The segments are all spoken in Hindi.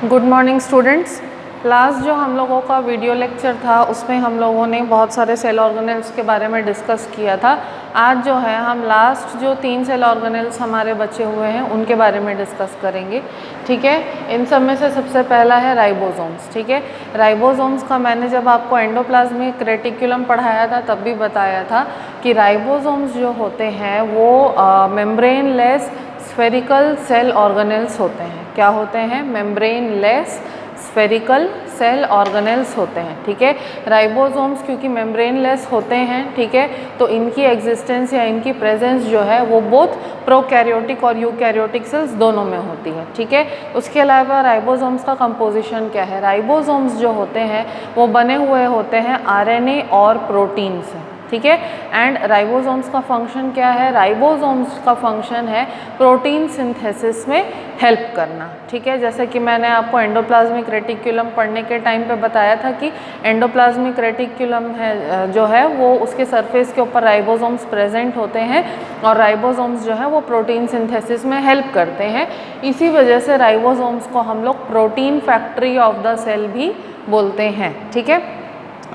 Good morning students. लास्ट जो हम लोगों का वीडियो लेक्चर था उसमें हम लोगों ने बहुत सारे सेल ऑर्गेनेल्स के बारे में डिस्कस किया था। आज जो है हम लास्ट जो 3 सेल ऑर्गेनेल्स हमारे बचे हुए हैं उनके बारे में डिस्कस करेंगे। ठीक है, इन सब में से सबसे पहला है राइबोसोम्स। ठीक है, राइबोसोम्स का मैंने जब आपको एंडोप्लाज्मिक रेटिकुलम पढ़ाया था तब भी बताया था कि राइबोसोम्स जो होते हैं वो membrane less spherical shell organelles होते हैं। क्या होते हैं? Membrane less spherical shell organelles होते हैं। ठीक है, राइबोसोम्स क्योंकि मेम्ब्रेन लेस होते हैं, ठीक है, तो इनकी एग्जिस्टेंस या इनकी प्रेजेंस जो है वो बोथ प्रोकैरियोटिक और यूकैरियोटिक सेल्स दोनों में होती है। ठीक है, उसके अलावा राइबोसोम्स का कंपोजिशन क्या है? राइबोसोम्स जो होते हैं वो बने हुए होते हैं आरएनए और प्रोटीन से। ठीक है, एंड राइबोसोम्स का फंक्शन क्या है? राइबोसोम्स का फंक्शन है प्रोटीन सिंथेसिस में हेल्प करना। ठीक है, जैसे कि मैंने आपको एंडोप्लाज्मिक रेटिकुलम पढ़ने के टाइम पे बताया था कि एंडोप्लाज्मिक रेटिकुलम है जो है वो उसके सरफेस के ऊपर राइबोसोम्स प्रेजेंट होते हैं और राइबोसोम्स जो है वो प्रोटीन सिंथेसिस में हेल्प करते हैं। इसी वजह से राइबोसोम्स को हम लोग protein factory of the cell भी बोलते हैं। ठीक है,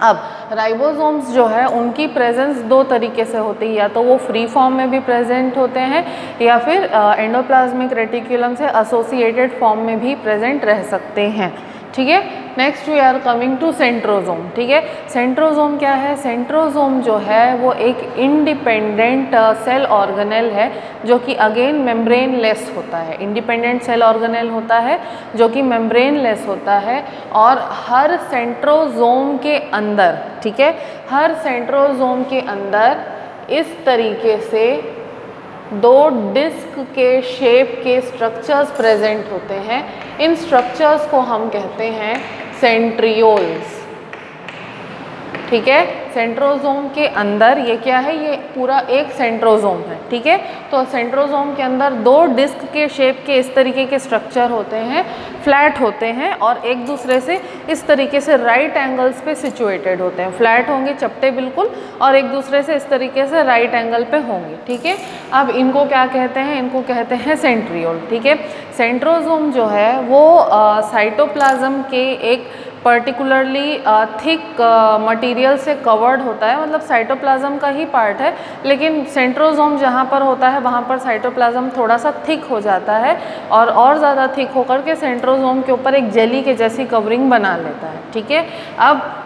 अब राइबोसोम्स जो है उनकी प्रेजेंस 2 तरीके से होती है, या तो वो फ्री फॉर्म में भी प्रेजेंट होते हैं या फिर एंडोप्लाज्मिक रेटिकुलम से एसोसिएटेड फॉर्म में भी प्रेजेंट रह सकते हैं। ठीक है, next we are coming to centrosome. ठीक है, सेंट्रोसोम क्या है? सेंट्रोसोम जो है वो एक इंडिपेंडेंट सेल ऑर्गेनेल है जो कि अगेन मेम्ब्रेन लेस होता है। इंडिपेंडेंट सेल ऑर्गेनेल होता है जो कि मेम्ब्रेन लेस होता है और हर सेंट्रोसोम के अंदर, ठीक है, हर सेंट्रोसोम के अंदर इस तरीके से 2 डिस्क के शेप के स्ट्रक्चर्स प्रेजेंट होते हैं। इन स्ट्रक्चर्स को हम कहते हैं सेंट्रियोल्स। ठीक है, सेंट्रोसोम के अंदर ये क्या है? ये पूरा एक सेंट्रोसोम है। ठीक है, तो सेंट्रोसोम के अंदर 2 डिस्क के शेप के इस तरीके के स्ट्रक्चर होते हैं, फ्लैट होते हैं और एक दूसरे से इस तरीके से राइट एंगल्स पे सिचुएटेड होते हैं। फ्लैट होंगे, चपटे बिल्कुल, और एक दूसरे से इस तरीके से राइट एंगल पे होंगे। ठीक है, अब इनको क्या कहते हैं? इनको कहते हैं सेंट्रियोल। ठीक है, सेंट्रोसोम जो है वो साइटोप्लाज्म के एक पर्टिकुलरली थिक मटेरियल से कवर्ड होता है, मतलब साइटोप्लाज्म का ही पार्ट है, लेकिन सेंट्रोसोम जहाँ पर होता है वहाँ पर साइटोप्लाज्म थोड़ा सा थिक हो जाता है और ज़्यादा थिक होकर के सेंट्रोसोम के ऊपर एक जेली के जैसी कवरिंग बना लेता है। ठीक है, अब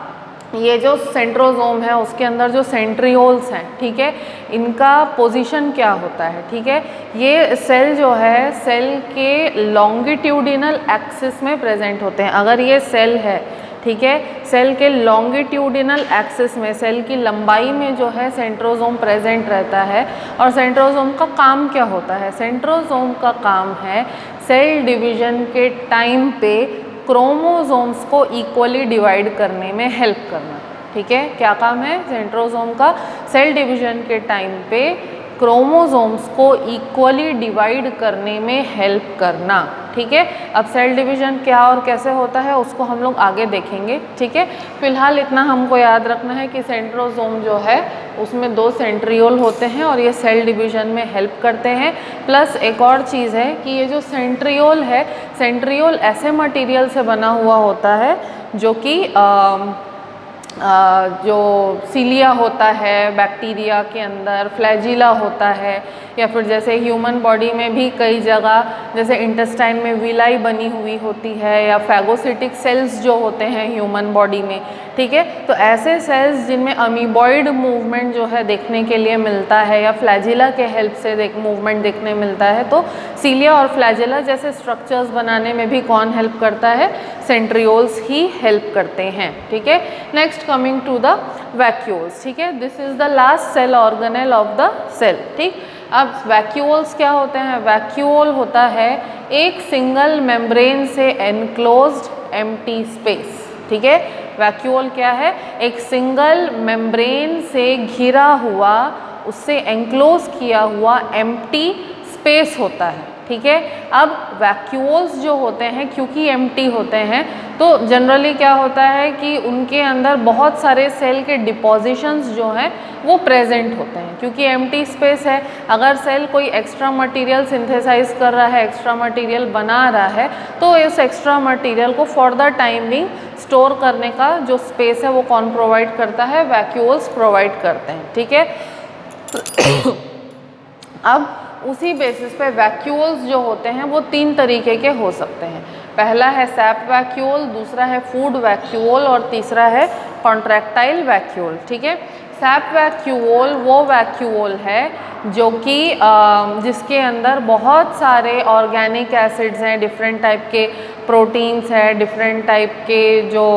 ये जो सेंट्रोसोम है उसके अंदर जो सेंट्रियोल्स हैं, ठीक है, इनका पोजीशन क्या होता है? ठीक है, ये सेल जो है सेल के लॉन्गिट्यूडिनल एक्सिस में प्रेजेंट होते हैं। अगर ये सेल है, ठीक है, सेल के लॉन्गिट्यूडिनल एक्सिस में, सेल की लंबाई में जो है सेंट्रोसोम प्रेजेंट रहता है। और सेंट्रोसोम का काम क्या होता है? सेंट्रोसोम का काम है सेल डिवीजन के टाइम पे क्रोमोसोम्स को इक्वली डिवाइड करने में हेल्प करना। ठीक है, क्या काम है सेंट्रोसोम का? सेल डिवीजन के टाइम पे क्रोमोसोम्स को इक्वली डिवाइड करने में हेल्प करना। ठीक है, अब सेल डिवीजन क्या और कैसे होता है उसको हम लोग आगे देखेंगे। ठीक है, फिलहाल इतना हमको याद रखना है कि सेंट्रोसोम जो है उसमें 2 सेंट्रियोल होते हैं और ये सेल डिवीजन में हेल्प करते हैं। प्लस एक और चीज़ है कि ये जो सेंट्रियोल है, सेंट्रियोल ऐसे मटेरियल से बना हुआ होता है जो कि जो सीलिया होता है बैक्टीरिया के अंदर, फ्लैजिला होता है, या फिर जैसे ह्यूमन बॉडी में भी कई जगह जैसे इंटेस्टाइन में विलाई बनी हुई होती है, या फैगोसिटिक सेल्स जो होते हैं ह्यूमन बॉडी में। ठीक है, तो ऐसे सेल्स जिनमें अमीबॉइड मूवमेंट जो है देखने के लिए मिलता है या फ्लैजिला के हेल्प से मूवमेंट देखने मिलता है, तो सीलिया और फ्लैजिला जैसे स्ट्रक्चर्स बनाने में भी कौन हेल्प करता है? सेंट्रियोल्स ही हेल्प करते हैं। ठीक है, next coming to the vacuoles. ठीक है, this is the last cell organelle of the cell. ठीक, अब वैक्यूल्स क्या होते हैं? वैक्यूल होता है एक सिंगल मेम्ब्रेन से एनक्लोज्ड एम्प्टी स्पेस। ठीक है, वैक्यूल क्या है? एक सिंगल मेम्ब्रेन से घिरा हुआ, उससे एनक्लोज किया हुआ एम्प्टी स्पेस होता है। ठीक है। अब वैक्यूल्स जो होते हैं क्योंकि एम्प्टी होते हैं तो जनरली क्या होता है कि उनके अंदर बहुत सारे सेल के डिपोजिशंस जो हैं वो प्रेजेंट होते हैं क्योंकि एम्प्टी स्पेस है। अगर सेल कोई एक्स्ट्रा मटेरियल सिंथेसाइज कर रहा है, एक्स्ट्रा मटेरियल बना रहा है, तो इस एक्स्ट्रा मटेरियल को for the time being store करने का जो स्पेस है वो कौन प्रोवाइड करता है? वैक्यूल्स प्रोवाइड करते हैं, ठीक है। अब उसी बेसिस पे वैक्यूल्स जो होते हैं वो 3 तरीके के हो सकते हैं। पहला है सैप वैक्यूल, दूसरा है फूड वैक्यूल और तीसरा है कॉन्ट्रैक्टाइल वैक्यूल, ठीक है। सैप वैक्यूल वो वैक्यूल है जो कि जिसके अंदर बहुत सारे ऑर्गेनिक एसिड्स हैं, डिफरेंट टाइप के प्रोटीन्स हैं, डिफरेंट टाइप के जो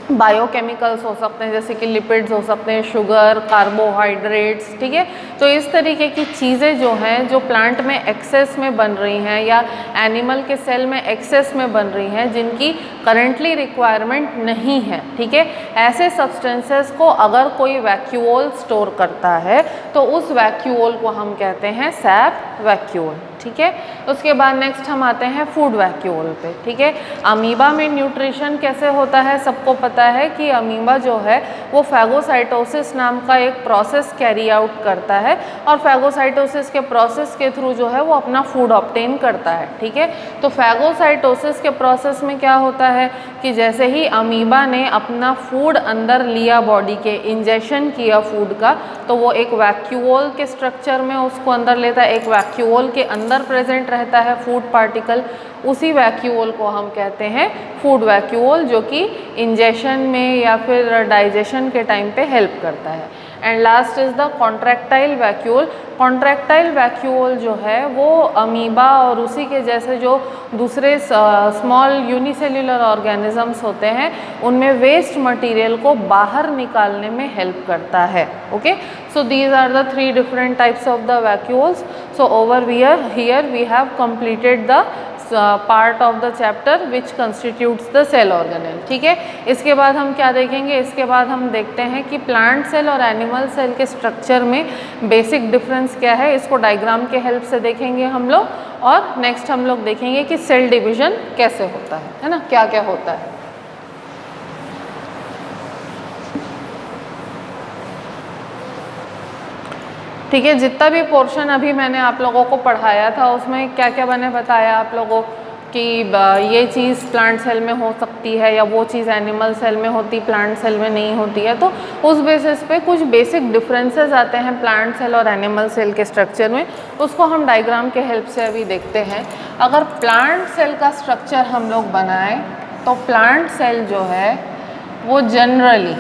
बायोकेमिकल्स हो सकते हैं जैसे कि लिपिड्स हो सकते हैं, शुगर, कार्बोहाइड्रेट्स, ठीक है। तो इस तरीके की चीज़ें जो हैं जो प्लांट में एक्सेस में बन रही हैं या एनिमल के सेल में एक्सेस में बन रही हैं जिनकी करंटली रिक्वायरमेंट नहीं है, ठीक है। ऐसे सब्सटेंसेस को अगर कोई वैक्यूल स्टोर करता है तो उस वैक्यूल को हम कहते हैं सैप वैक्यूल, ठीक है। उसके बाद नेक्स्ट हम आते हैं फूड वैक्यूल पे, ठीक है। अमीबा में न्यूट्रिशन कैसे होता है? सबको पता है कि अमीबा जो है वो फैगोसाइटोसिस नाम का एक प्रोसेस कैरी आउट करता है और फैगोसाइटोसिस के प्रोसेस के थ्रू जो है वो अपना फूड ऑब्टेन करता है, ठीक है। तो फैगोसाइटोसिस के प्रोसेस में क्या होता है कि जैसे ही अमीबा ने अपना फूड अंदर लिया, बॉडी के इंजेक्शन किया फूड का, तो वो एक वैक्यूल के स्ट्रक्चर में उसको अंदर लेता है, एक वैक्यूल के अंदर प्रेजेंट रहता है फूड पार्टिकल। उसी वैक्यूल को हम कहते हैं फूड वैक्यूल जो कि इंजेक्शन में या फिर डाइजेशन के टाइम पे हेल्प करता है। And last is the contractile vacuole. Contractile vacuole जो है वो अमीबा और उसी के जैसे जो दूसरे स्मॉल यूनिसेल्युलर ऑर्गेनिजम्स होते हैं उनमें वेस्ट मटेरियल को बाहर निकालने में हेल्प करता है, okay. So these are the 3 different types of the vacuoles. So over here we have completed the part of the chapter which constitutes the cell organelle, ठीक है। इसके बाद हम क्या देखेंगे? इसके बाद हम देखते हैं कि प्लांट सेल और एनिमल सेल के स्ट्रक्चर में बेसिक डिफरेंस क्या है। इसको डायग्राम के हेल्प से देखेंगे हम लोग और नेक्स्ट हम लोग देखेंगे कि सेल डिवीजन कैसे होता है ना, क्या क्या होता है। ठीक है, जितना भी पोर्शन अभी मैंने आप लोगों को पढ़ाया था उसमें क्या क्या मैंने बताया आप लोगों कि ये चीज़ प्लांट सेल में हो सकती है या वो चीज़ एनिमल सेल में होती, प्लांट सेल में नहीं होती है। तो उस बेसिस पे कुछ बेसिक डिफरेंसेस आते हैं प्लांट सेल और एनिमल सेल के स्ट्रक्चर में, उसको हम डायग्राम के हेल्प से अभी देखते हैं। अगर प्लांट सेल का स्ट्रक्चर हम लोग बनाएं तो प्लांट सेल जो है वो जनरली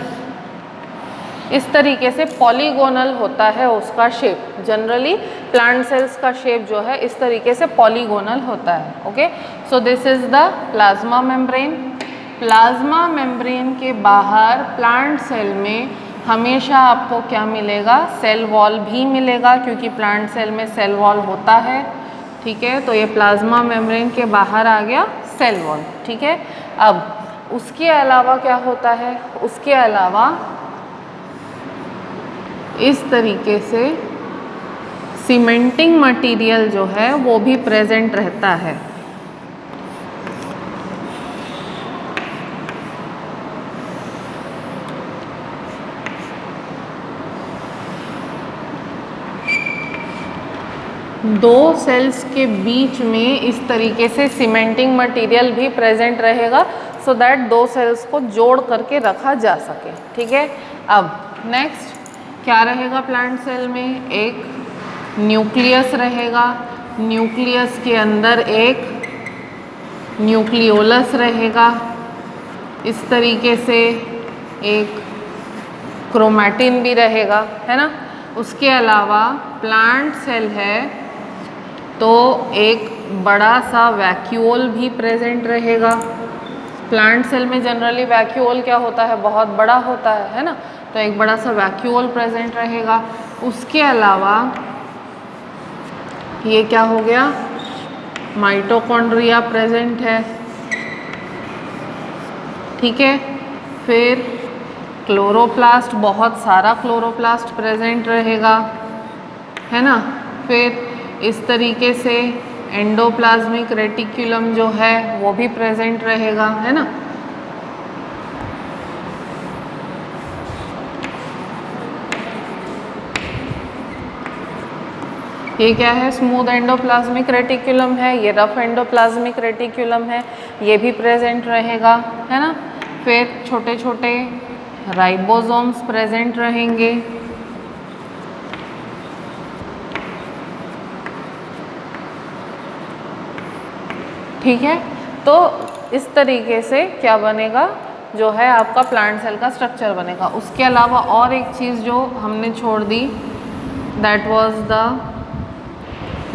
इस तरीके से पॉलीगोनल होता है उसका शेप। जनरली प्लांट सेल्स का शेप जो है इस तरीके से पॉलीगोनल होता है, okay. So this is the plasma membrane. Plasma membrane के बाहर प्लांट सेल में हमेशा आपको क्या मिलेगा? सेल वॉल भी मिलेगा क्योंकि प्लांट सेल में सेल वॉल होता है, ठीक है। तो ये प्लाज्मा मेम्ब्रेन के बाहर आ गया सेल वॉल, ठीक है। अब उसके अलावा क्या होता है? उसके अलावा इस तरीके से सीमेंटिंग मटेरियल जो है वो भी प्रेजेंट रहता है। दो सेल्स के बीच में इस तरीके से सीमेंटिंग मटेरियल भी प्रेजेंट रहेगा सो दैट दो सेल्स को जोड़ करके रखा जा सके, ठीक है। अब नेक्स्ट क्या रहेगा प्लांट सेल में? एक न्यूक्लियस रहेगा, न्यूक्लियस के अंदर एक न्यूक्लियोलस रहेगा, इस तरीके से एक क्रोमैटिन भी रहेगा, है ना। उसके अलावा प्लांट सेल है तो एक बड़ा सा वैक्यूल भी प्रेजेंट रहेगा। प्लांट सेल में जनरली वैक्यूल क्या होता है? बहुत बड़ा होता है ना। तो एक बड़ा सा वैक्यूल प्रेजेंट रहेगा। उसके अलावा ये क्या हो गया? माइटोकॉन्ड्रिया प्रेजेंट है, ठीक है। फिर क्लोरोप्लास्ट, बहुत सारा क्लोरोप्लास्ट प्रेजेंट रहेगा, है ना। फिर इस तरीके से एंडोप्लाज्मिक रेटिक्यूलम जो है वो भी प्रेजेंट रहेगा, है ना। ये क्या है, स्मूथ एंडोप्लाज्मिक रेटिक्यूलम है, ये रफ एंडोप्लाज्मिक रेटिक्यूलम है, ये भी प्रेजेंट रहेगा, है ना। फिर छोटे छोटे राइबोसोम्स प्रेजेंट रहेंगे, ठीक है। तो इस तरीके से क्या बनेगा, जो है आपका प्लांट सेल का स्ट्रक्चर बनेगा। उसके अलावा और एक चीज़ जो हमने छोड़ दी, that was the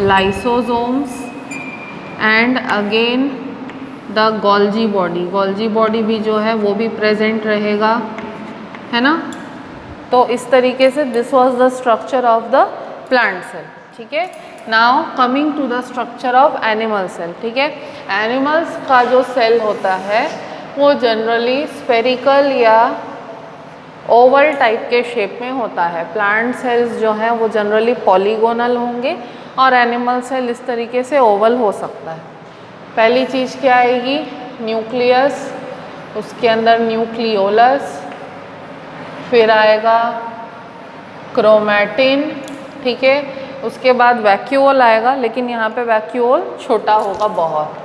lysosomes and again the Golgi body. Golgi body भी जो है वो भी प्रेजेंट रहेगा, है ना। तो इस तरीके से this was the structure of the plant cell, ठीक है। Now coming to the structure of animal cell, ठीक है। एनिमल्स का जो सेल होता है वो जनरली स्फेरिकल या ओवल टाइप के शेप में होता है। प्लांट सेल्स जो हैं वो जनरली पॉलीगोनल होंगे और एनिमल सेल इस तरीके से ओवल हो सकता है। पहली चीज़ क्या आएगी, न्यूक्लियस, उसके अंदर न्यूक्लियोलस, फिर आएगा क्रोमैटिन, ठीक है। उसके बाद वैक्यूल आएगा, लेकिन यहाँ पे वैक्यूल छोटा होगा बहुत,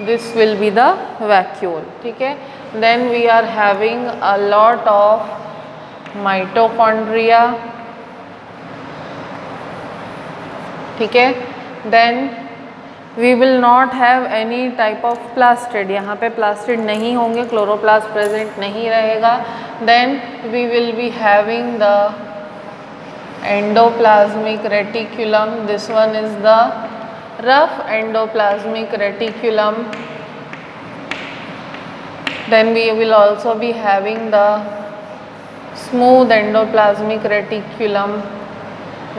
this will be the vacuole, ठीक है। Then we are having a lot of mitochondria, ठीक है। Then we will not have any type of plastid, यहाँ पे प्लास्टिड नहीं होंगे, क्लोरोप्लास्ट प्रेजेंट नहीं रहेगा। Then we will be having the endoplasmic reticulum, this one is the rough endoplasmic reticulum. Then we will also be having the smooth endoplasmic reticulum.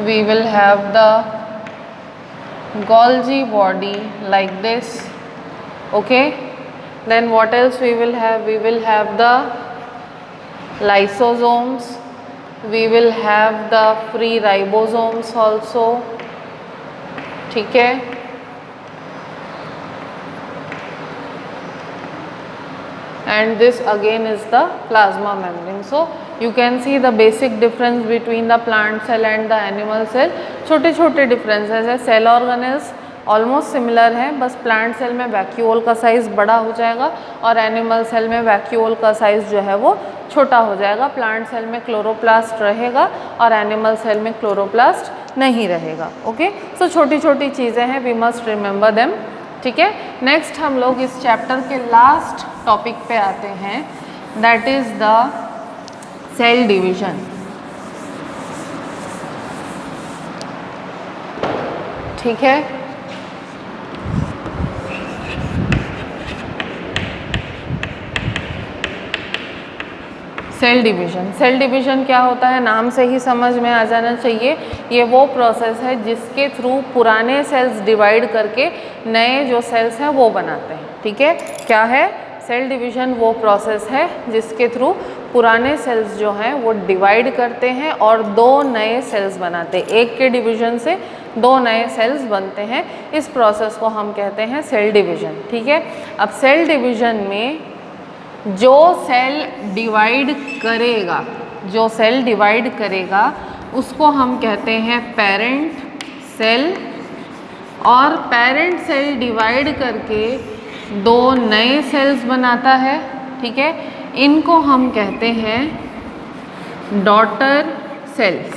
We will have the Golgi body like this, okay. Then what else we will have, we will have the lysosomes, we will have the free ribosomes also, ठीक है। And this again is the plasma membrane. So you can see the basic difference between the plant cell and the animal cell. छोटे छोटे differences है। सेल ऑर्गेनेल्स ऑलमोस्ट सिमिलर है, बस प्लांट सेल में वैक्यूल का साइज़ बड़ा हो जाएगा और एनिमल सेल में वैक्यूल का साइज़ जो है वो छोटा हो जाएगा। प्लांट सेल में क्लोरोप्लास्ट रहेगा और एनिमल सेल में क्लोरोप्लास्ट नहीं रहेगा, ओके। सो छोटी छोटी चीज़ें हैं, वी मस्ट रिमेंबर देम, ठीक है। नेक्स्ट हम लोग इस चैप्टर के लास्ट टॉपिक पे आते हैं, that is the cell division, ठीक है। सेल डिवीज़न, सेल डिवीज़न क्या होता है, नाम से ही समझ में आ जाना चाहिए। ये वो प्रोसेस है जिसके थ्रू पुराने सेल्स डिवाइड करके नए जो सेल्स हैं वो बनाते हैं, ठीक है। क्या है, सेल डिवीज़न वो प्रोसेस है जिसके थ्रू पुराने सेल्स जो हैं वो डिवाइड करते हैं और दो नए सेल्स बनाते हैं। एक के डिवीज़न से दो नए सेल्स बनते हैं, इस प्रोसेस को हम कहते हैं सेल डिवीज़न, ठीक है। अब सेल डिवीज़न में जो सेल डिवाइड करेगा, जो सेल डिवाइड करेगा उसको हम कहते हैं पेरेंट सेल, और पेरेंट सेल डिवाइड करके दो नए सेल्स बनाता है, ठीक है। इनको हम कहते हैं डॉटर सेल्स,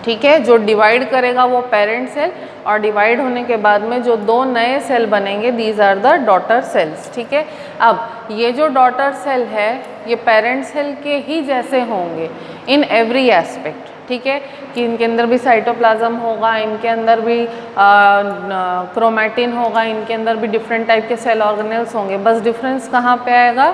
ठीक है। जो डिवाइड करेगा वो पेरेंट सेल, और डिवाइड होने के बाद में जो दो नए सेल बनेंगे, these are the daughter cells, ठीक है। अब ये जो डॉटर सेल है ये पेरेंट सेल के ही जैसे होंगे इन एवरी एस्पेक्ट, ठीक है। कि इनके अंदर भी साइटोप्लाज्म होगा, इनके अंदर भी क्रोमैटिन होगा, इनके अंदर भी डिफरेंट टाइप के सेल ऑर्गेनेल्स होंगे, बस डिफरेंस कहाँ पे आएगा,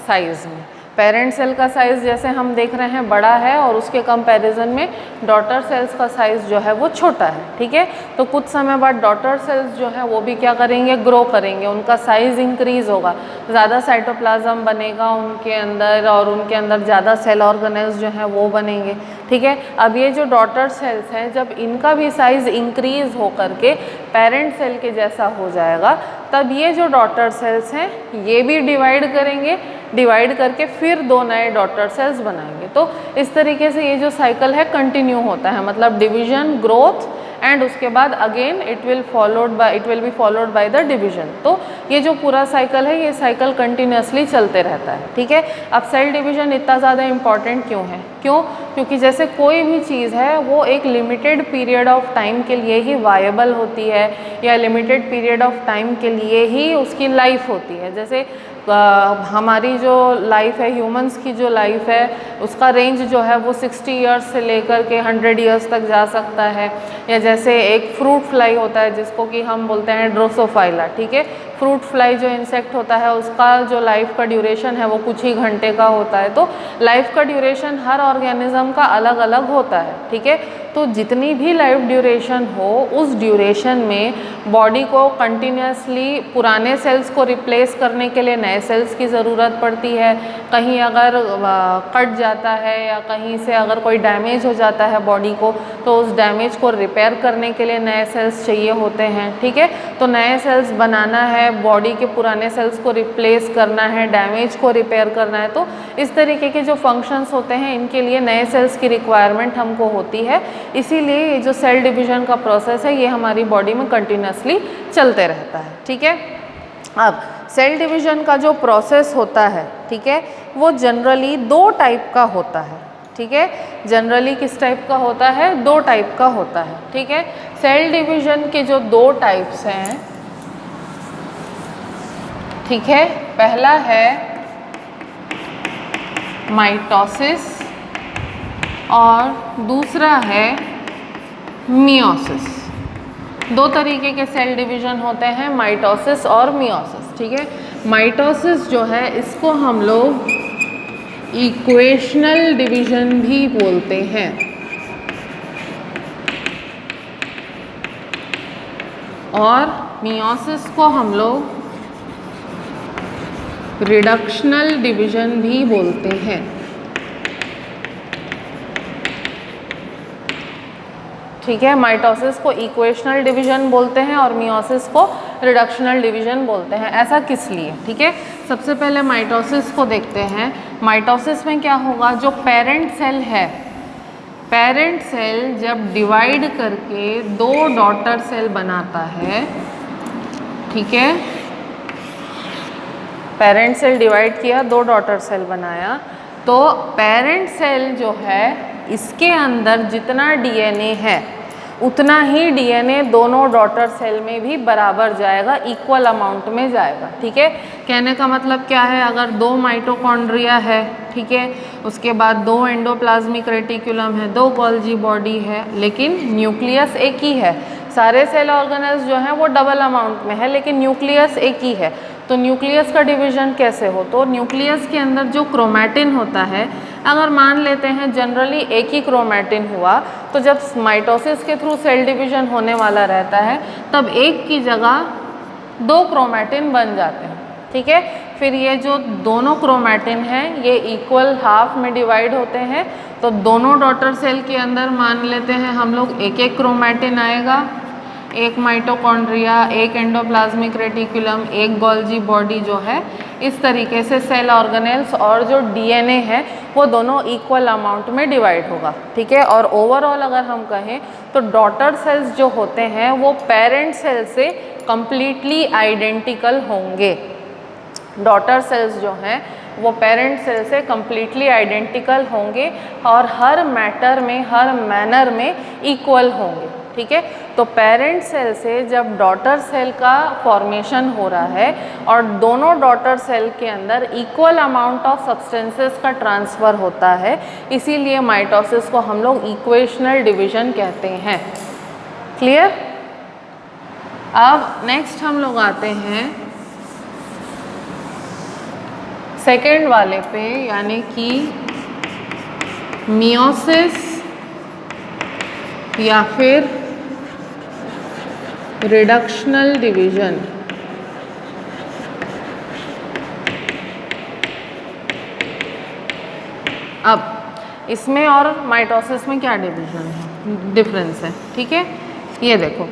साइज़ में। पेरेंट सेल का साइज़ जैसे हम देख रहे हैं बड़ा है और उसके कंपैरिजन में डॉटर सेल्स का साइज़ जो है वो छोटा है, ठीक है। तो कुछ समय बाद डॉटर सेल्स जो है वो भी क्या करेंगे, ग्रो करेंगे, उनका साइज़ इंक्रीज़ होगा, ज़्यादा साइटोप्लाज्म बनेगा उनके अंदर और उनके अंदर ज़्यादा सेल ऑर्गेनेल्स जो हैं वो बनेंगे, ठीक है। अब ये जो डॉटर सेल्स हैं जब इनका भी साइज़ इंक्रीज़ हो करके पेरेंट सेल के जैसा हो जाएगा, तब ये जो डॉटर सेल्स हैं ये भी डिवाइड करेंगे, डिवाइड करके फिर 2 नए डॉटर सेल्स बनाएंगे। तो इस तरीके से ये जो साइकिल है कंटिन्यू होता है, मतलब डिवीजन, ग्रोथ एंड उसके बाद again it will be followed by the division. तो ये जो पूरा साइकिल है ये साइकिल कंटिन्यूसली चलते रहता है, ठीक है। अब सेल डिवीजन इतना ज़्यादा इम्पॉर्टेंट क्यों है? क्योंकि जैसे कोई भी चीज़ है वो एक लिमिटेड पीरियड ऑफ टाइम के लिए ही वायबल होती है या लिमिटेड पीरियड ऑफ टाइम के लिए ही उसकी लाइफ होती है। जैसे हमारी जो लाइफ है, ह्यूमंस की जो लाइफ है, उसका रेंज जो है वो 60 ईयर्स से लेकर के 100 ईयर्स तक जा सकता है। या जैसे एक फ्रूट फ्लाई होता है जिसको कि हम बोलते हैं ड्रोसोफाइला, ठीक है। फ्रूट फ्लाई जो इंसेक्ट होता है उसका जो लाइफ का ड्यूरेशन है वो कुछ ही घंटे का होता है। तो लाइफ का ड्यूरेशन हर ऑर्गेनिज्म का अलग अलग होता है, ठीक है। तो जितनी भी लाइफ ड्यूरेशन हो उस ड्यूरेशन में बॉडी को कंटिन्यूसली पुराने सेल्स को रिप्लेस करने के लिए नए सेल्स की ज़रूरत पड़ती है। कहीं अगर कट जाता है या कहीं से अगर कोई डैमेज हो जाता है बॉडी को, तो उस डैमेज को रिपेयर करने के लिए नए सेल्स चाहिए होते हैं, ठीक है। तो नए सेल्स बनाना है, बॉडी के पुराने सेल्स को रिप्लेस करना है, डैमेज को रिपेयर करना है। तो इस तरीके के जो फंक्शंस होते हैं इनके लिए नए सेल्स की रिक्वायरमेंट हमको होती है। इसीलिए ये जो सेल डिवीज़न का प्रोसेस है ये हमारी बॉडी में कंटिन्यूसली चलते रहता है, ठीक है। अब सेल डिवीज़न का जो प्रोसेस होता है, ठीक है, वो जनरली 2 टाइप का होता है, ठीक है। जनरली किस टाइप का होता है? 2 टाइप का होता है, ठीक है। सेल डिवीज़न के जो 2 टाइप्स हैं, ठीक है, पहला है माइटोसिस और दूसरा है मियोसिस। 2 तरीके के सेल डिवीज़न होते हैं, माइटोसिस और मियोसिस, ठीक है। माइटोसिस जो है इसको हम लोग इक्वेशनल डिवीज़न भी बोलते हैं और मियोसिस को हम लोग रिडक्शनल डिवीज़न भी बोलते हैं, ठीक है। माइटोसिस को इक्वेशनल डिवीज़न बोलते हैं और मियोसिस को रिडक्शनल डिवीज़न बोलते हैं। ऐसा किस लिए? ठीक है, सबसे पहले माइटोसिस को देखते हैं। माइटोसिस में क्या होगा, जो पेरेंट सेल है, पेरेंट सेल जब डिवाइड करके 2 डॉटर सेल बनाता है, ठीक है, पेरेंट सेल डिवाइड किया, 2 डॉटर सेल बनाया, तो पेरेंट सेल जो है इसके अंदर जितना डीएनए है उतना ही डीएनए दोनों डॉटर सेल में भी बराबर जाएगा, इक्वल अमाउंट में जाएगा, ठीक है। कहने का मतलब क्या है, अगर 2 माइटोकॉन्ड्रिया है, ठीक है, उसके बाद 2 एंडोप्लाज्मिक रेटिकुलम है, 2 गोल्जी बॉडी है, लेकिन न्यूक्लियस एक ही है। सारे सेल ऑर्गेनेल्स जो हैं वो डबल अमाउंट में है, लेकिन न्यूक्लियस एक ही है। तो न्यूक्लियस का डिवीज़न कैसे हो, तो न्यूक्लियस के अंदर जो क्रोमैटिन होता है, अगर मान लेते हैं जनरली एक ही क्रोमैटिन हुआ, तो जब माइटोसिस के थ्रू सेल डिवीज़न होने वाला रहता है तब एक की जगह 2 क्रोमैटिन बन जाते हैं, ठीक है। फिर ये जो दोनों क्रोमैटिन हैं ये इक्वल हाफ में डिवाइड होते हैं, तो दोनों डॉटर सेल के अंदर मान लेते हैं हम लोग एक एक क्रोमैटिन आएगा, एक माइटोकॉन्ड्रिया, एक एंडोप्लाज्मिक रेटिकुलम, एक गोल्जी बॉडी जो है, इस तरीके से सेल ऑर्गेनेल्स और जो डीएनए है वो दोनों इक्वल अमाउंट में डिवाइड होगा, ठीक है। और ओवरऑल अगर हम कहें तो डॉटर सेल्स जो होते हैं वो पेरेंट सेल से कंप्लीटली आइडेंटिकल होंगे। डॉटर सेल्स जो हैं वो पेरेंट सेल से कंप्लीटली आइडेंटिकल होंगे और हर मैटर में, हर मैनर में इक्वल होंगे, ठीक है। तो पेरेंट सेल से जब डॉटर सेल का फॉर्मेशन हो रहा है और दोनों डॉटर सेल के अंदर इक्वल अमाउंट ऑफ सब्सटेंसेस का ट्रांसफ़र होता है, इसीलिए माइटोसिस को हम लोग इक्वेशनल डिवीज़न कहते हैं। क्लियर? अब नेक्स्ट हम लोग आते हैं सेकेंड वाले पे यानी कि मियोसिस या फिर रिडक्शनल डिवीजन। अब इसमें और माइटोसिस में क्या डिफरेंस है, ठीक है। ये देखो,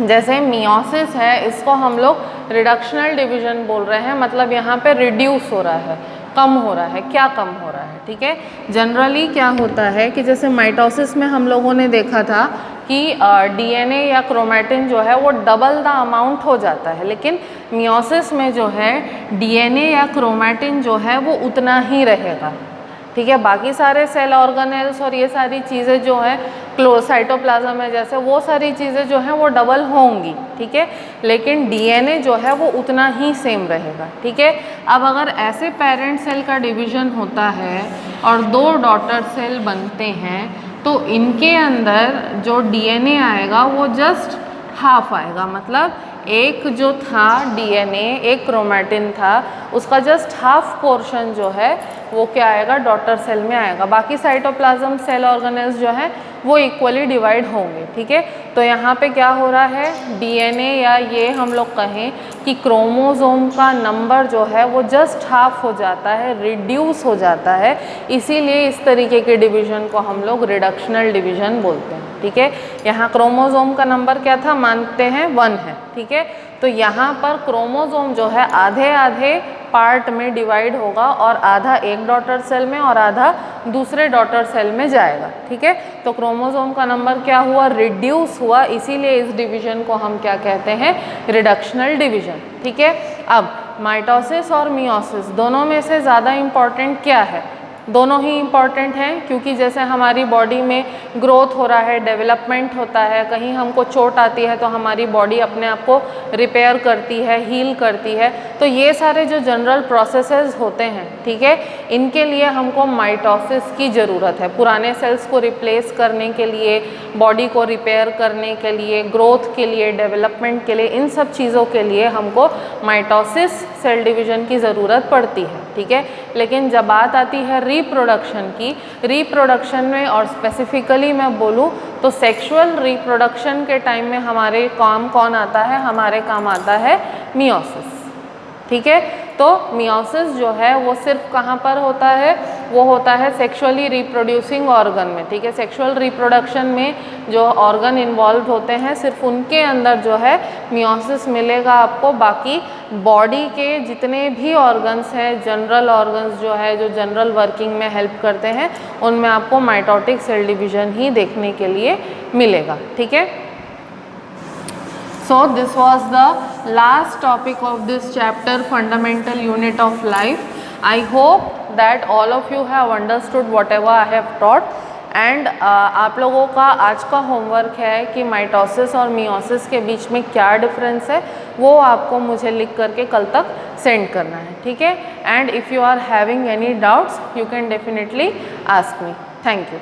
जैसे मियोसिस है इसको हम लोग रिडक्शनल डिवीजन बोल रहे हैं, मतलब यहाँ पे रिड्यूस हो रहा है, कम हो रहा है। क्या कम हो रहा है, ठीक है। जनरली क्या होता है कि जैसे माइटोसिस में हम लोगों ने देखा था कि डीएनए या क्रोमैटिन जो है वो डबल द अमाउंट हो जाता है, लेकिन मियोसिस में जो है डीएनए या क्रोमैटिन जो है वो उतना ही रहेगा, ठीक है। बाकी सारे सेल ऑर्गेनेल्स और ये सारी चीज़ें जो हैं साइटोप्लाज्म है जैसे, वो सारी चीज़ें जो हैं वो डबल होंगी, ठीक है, लेकिन डीएनए जो है वो उतना ही सेम रहेगा, ठीक है। अब अगर ऐसे पेरेंट सेल का डिवीजन होता है और 2 डॉटर सेल बनते हैं तो इनके अंदर जो डीएनए आएगा वो जस्ट हाफ आएगा, मतलब एक जो था डीएनए, एक क्रोमैटिन था, उसका जस्ट हाफ पोर्शन जो है वो क्या आएगा, डॉटर सेल में आएगा। बाकी साइटोप्लाज्म सेल ऑर्गेनेल्स जो है वो इक्वली डिवाइड होंगे, ठीक है। तो यहाँ पे क्या हो रहा है, डीएनए या ये हम लोग कहें कि क्रोमोसोम का नंबर जो है वो जस्ट हाफ हो जाता है, रिड्यूस हो जाता है, इसीलिए इस तरीके के डिवीजन को हम लोग रिडक्शनल डिवीजन बोलते हैं, ठीक है। यहाँ क्रोमोसोम का नंबर क्या था, मानते हैं 1 है, ठीक है। तो यहाँ पर क्रोमोसोम जो है आधे आधे पार्ट में डिवाइड होगा और आधा एक डॉटर सेल में और आधा दूसरे डॉटर सेल में जाएगा, ठीक है। तो क्रोमोसोम का नंबर क्या हुआ, रिड्यूस हुआ, इसीलिए इस डिवीजन को हम क्या कहते हैं, रिडक्शनल डिवीजन, ठीक है। अब माइटोसिस और मियोसिस दोनों में से ज़्यादा इम्पॉर्टेंट क्या है, दोनों ही इम्पॉर्टेंट हैं, क्योंकि जैसे हमारी बॉडी में ग्रोथ हो रहा है, डेवलपमेंट होता है, कहीं हमको चोट आती है तो हमारी बॉडी अपने आप को रिपेयर करती है, हील करती है, तो ये सारे जो जनरल प्रोसेसेस होते हैं, ठीक है, इनके लिए हमको माइटोसिस की ज़रूरत है। पुराने सेल्स को रिप्लेस करने के लिए, बॉडी को रिपेयर करने के लिए, ग्रोथ के लिए, डेवलपमेंट के लिए, इन सब चीज़ों के लिए हमको माइटोसिस सेल डिवीज़न की ज़रूरत पड़ती है, ठीक है। लेकिन जब बात आती है रिप्रोडक्शन की, रिप्रोडक्शन में और स्पेसिफिकली मैं बोलूँ तो सेक्सुअल रिप्रोडक्शन के टाइम में हमारे काम कौन आता है, हमारे काम आता है मियोसिस, ठीक है। तो मियोसिस जो है वो सिर्फ कहाँ पर होता है, वो होता है सेक्सुअली रिप्रोड्यूसिंग ऑर्गन में, ठीक है। सेक्सुअल रिप्रोडक्शन में जो ऑर्गन इन्वॉल्व होते हैं सिर्फ उनके अंदर जो है मियोसिस मिलेगा आपको। बाकी बॉडी के जितने भी ऑर्गन्स हैं, जनरल ऑर्गन्स जो है, जो जनरल वर्किंग में हेल्प करते हैं, उनमें आपको माइटोटिक सेल डिवीजन ही देखने के लिए मिलेगा, ठीक है। So this was the last topic of this chapter, fundamental unit of life. I hope that all of you have understood whatever I have taught. And आप लोगों का आज का होमवर्क है कि माइटोसिस और मियोसिस के बीच में क्या डिफरेंस है, वो आपको मुझे लिख करके कल तक सेंड करना है, ठीक है। And if you are having any doubts you can definitely ask me. Thank you.